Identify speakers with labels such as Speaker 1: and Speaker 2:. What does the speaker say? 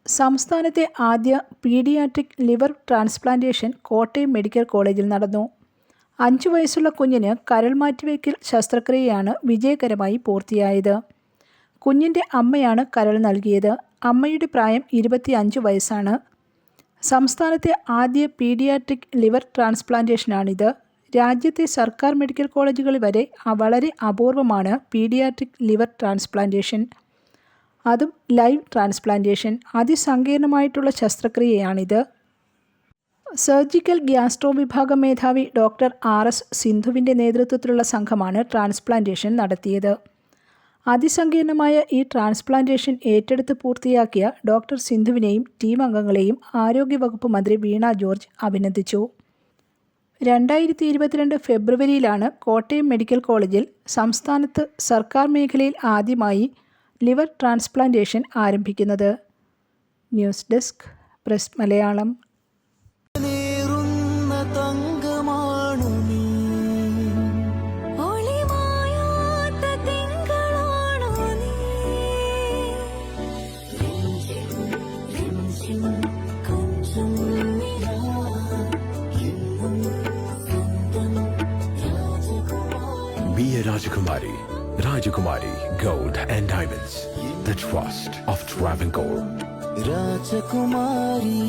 Speaker 1: സംസ്ഥാനത്തെ ആദ്യ paediatric liver transplantation Kottayam medical കോളേജിൽ നടന്നു. 5 വയസ്സുള്ള കുഞ്ഞിന് കരൾ മാറ്റിവയ്ക്കൽ ശസ്ത്രക്രിയയാണ് വിജയകരമായി പൂർത്തിയായത്. കുഞ്ഞിൻ്റെ അമ്മയാണ് കരൾ നൽകിയത്. അമ്മയുടെ പ്രായം 25 വയസ്സാണ്. സംസ്ഥാനത്തെ ആദ്യ പീഡിയാട്രിക് ലിവർ ട്രാൻസ്പ്ലാന്റേഷനാണിത്. രാജ്യത്തെ സർക്കാർ മെഡിക്കൽ കോളേജുകളിൽ വരെ വളരെ അപൂർവമാണ് പീഡിയാട്രിക് ലിവർ ട്രാൻസ്പ്ലാന്റേഷൻ. അതും ലൈവ് ട്രാൻസ്പ്ലാന്റേഷൻ. അതിസങ്കീർണമായിട്ടുള്ള ശസ്ത്രക്രിയയാണിത്. സർജിക്കൽ ഗ്യാസ്ട്രോ വിഭാഗം മേധാവി ഡോക്ടർ RS സിന്ധുവിൻ്റെ നേതൃത്വത്തിലുള്ള സംഘമാണ് ട്രാൻസ്പ്ലാന്റേഷൻ നടത്തിയത്. അതിസങ്കീർണമായ ഈ ട്രാൻസ്പ്ലാന്റേഷൻ ഏറ്റെടുത്ത് പൂർത്തിയാക്കിയ ഡോക്ടർ സിന്ധുവിനെയും ടീം അംഗങ്ങളെയും ആരോഗ്യവകുപ്പ് മന്ത്രി വീണ ജോർജ് അഭിനന്ദിച്ചു. 2022 ഫെബ്രുവരിയിലാണ് കോട്ടയം മെഡിക്കൽ കോളേജിൽ സംസ്ഥാനത്ത് സർക്കാർ മേഖലയിൽ ആദ്യമായി ലിവർ ട്രാൻസ്പ്ലാന്റേഷൻ ആരംഭിക്കുന്നത്. News desk press Malayalam.
Speaker 2: Be a Rajakumari. Rajakumari Gold and Diamonds. The trust of Travancore.
Speaker 3: Rajakumari.